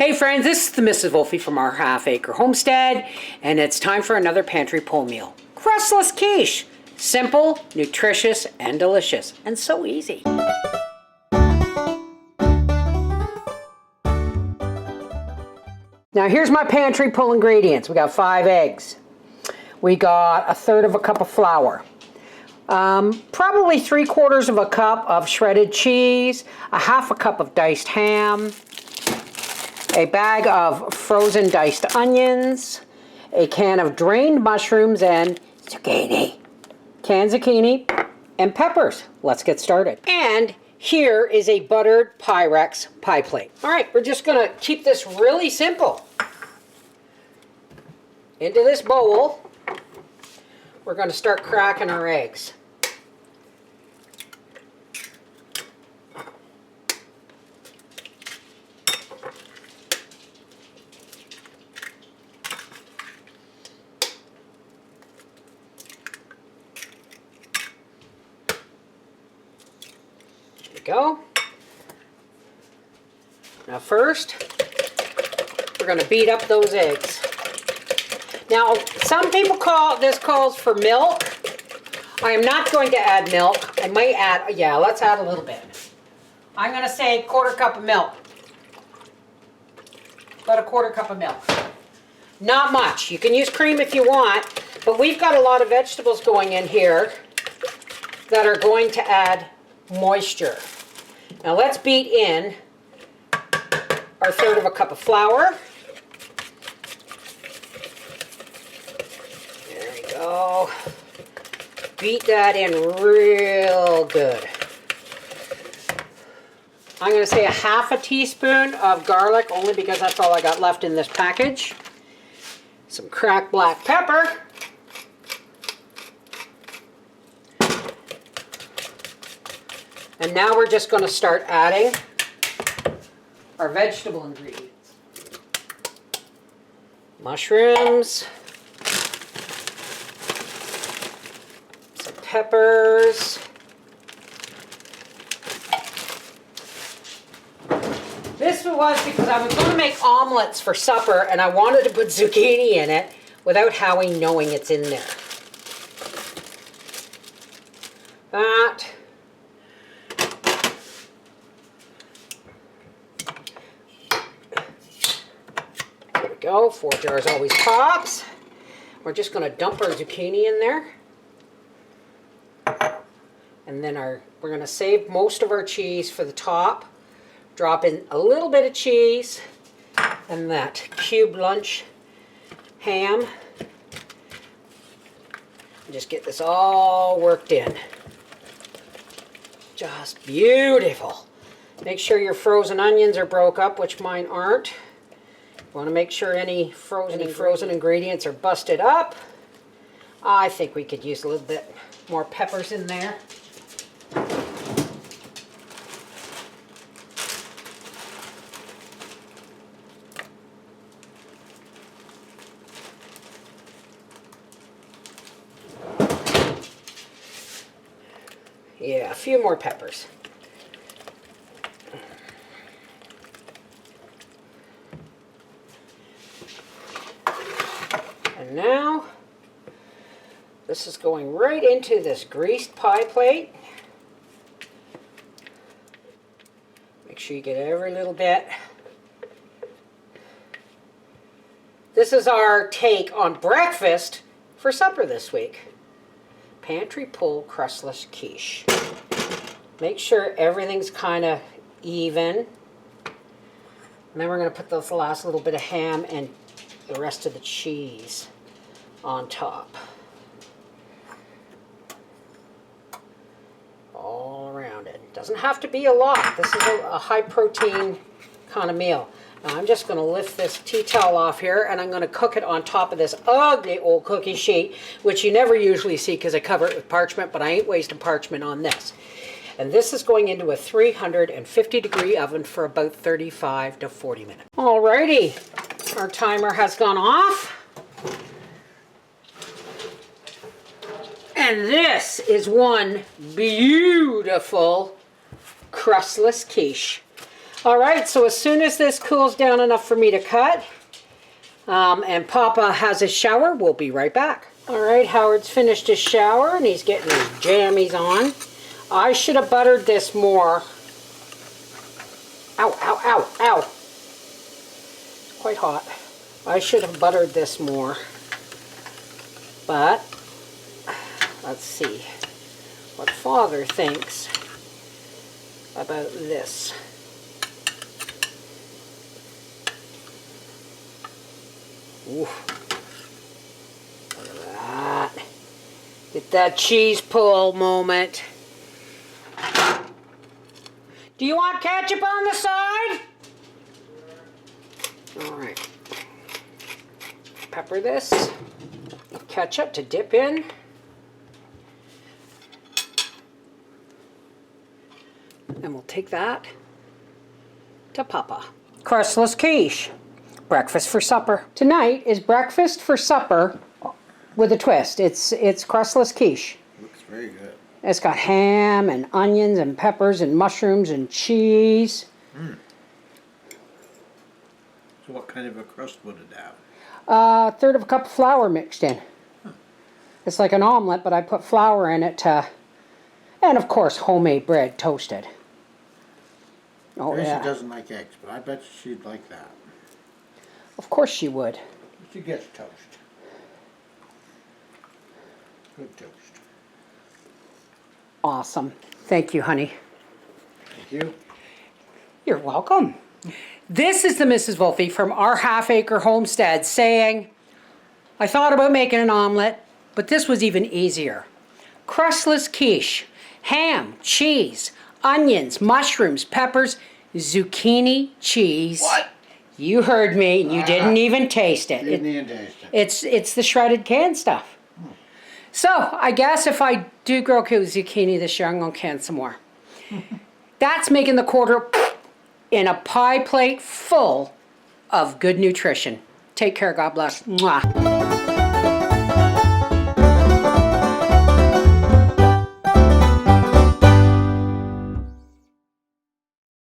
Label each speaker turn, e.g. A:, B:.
A: Hey friends, this is the Mrs. Wolfie from our Half Acre Homestead, and it's time for another pantry pull meal. Crustless quiche. Simple, nutritious, and delicious, and so easy. Now here's my pantry pull ingredients. We got 5 eggs. We got 1/3 cup of flour. Probably 3/4 cup of shredded cheese, 1/2 cup of diced ham, a bag of frozen diced onions, a can of drained mushrooms and zucchini, canned zucchini, and peppers. Let's get started. And here is a buttered Pyrex pie plate. All right, we're just gonna keep this really simple. Into this bowl, we're gonna start cracking our eggs. Go. Now first, we're going to beat up those eggs. Now, some people calls for milk. I am not going to add milk. I might add, yeah, let's add a little bit. I'm going to say 1/4 cup of milk. About 1/4 cup of milk. Not much. You can use cream if you want, but we've got a lot of vegetables going in here that are going to add moisture. Now let's beat in our 1/3 cup of flour. There we go. Beat that in real good. I'm going to say 1/2 teaspoon of garlic, only because that's all I got left in this package. Some cracked black pepper. And now we're just going to start adding our vegetable ingredients. Mushrooms, some peppers, this was because I was going to make omelets for supper and I wanted to put zucchini in it without Howie knowing it's in there. That. Go, 4 jars always pops. We're just going to dump our zucchini in there. And then we're going to save most of our cheese for the top. Drop in a little bit of cheese and that cubed lunch ham. And just get this all worked in. Just beautiful. Make sure your frozen onions are broke up, which mine aren't. Want to make sure any frozen ingredients are busted up. I think we could use a little bit more peppers in there. Yeah, a few more peppers. And now, this is going right into this greased pie plate. Make sure you get every little bit. This is our take on breakfast for supper this week. Pantry pull crustless quiche. Make sure everything's kind of even. And then we're going to put this last little bit of ham and the rest of the cheese on top. All around it. Doesn't have to be a lot. This is a high protein kind of meal. Now I'm just going to lift this tea towel off here and I'm going to cook it on top of this ugly old cookie sheet, which you never usually see because I cover it with parchment, but I ain't wasting parchment on this. And this is going into a 350-degree oven for about 35 to 40 minutes. Alrighty, our timer has gone off. And this is one beautiful crustless quiche. All right, so as soon as this cools down enough for me to cut, and Papa has his shower, we'll be right back. All right, Howard's finished his shower and he's getting his jammies on. I should have buttered this more. Ow, ow, ow, ow. It's quite hot. I should have buttered this more. But, let's see what Father thinks about this. Ooh. Look at that. Get that cheese pull moment. Do you want ketchup on the side? All right. Pepper this. Ketchup to dip in. And we'll take that to Papa. Crustless quiche. Breakfast for supper. Tonight is breakfast for supper with a twist. It's crustless quiche.
B: Looks very good.
A: It's got ham and onions and peppers and mushrooms and cheese.
B: So what kind of a crust would it have?
A: A third of a cup of flour mixed in. It's like an omelet, but I put flour in it to, and of course homemade bread toasted. Oh
B: Gracie
A: yeah.
B: doesn't like eggs, but I bet she'd like that.
A: Of course she would.
B: She gets toast. Good toast.
A: Awesome. Thank you, honey.
B: Thank you.
A: You're welcome. This is the Mrs. Wolfe from our half-acre homestead saying, I thought about making an omelet, but this was even easier. Crustless quiche, ham, cheese, onions, mushrooms, peppers, zucchini, cheese.
B: What?
A: You heard me, and you didn't even taste it.
B: Didn't even taste it.
A: It's the shredded canned stuff. So, I guess if I do grow zucchini this year, I'm going to can some more. That's making the quarter in a pie plate full of good nutrition. Take care. God bless. Mwah.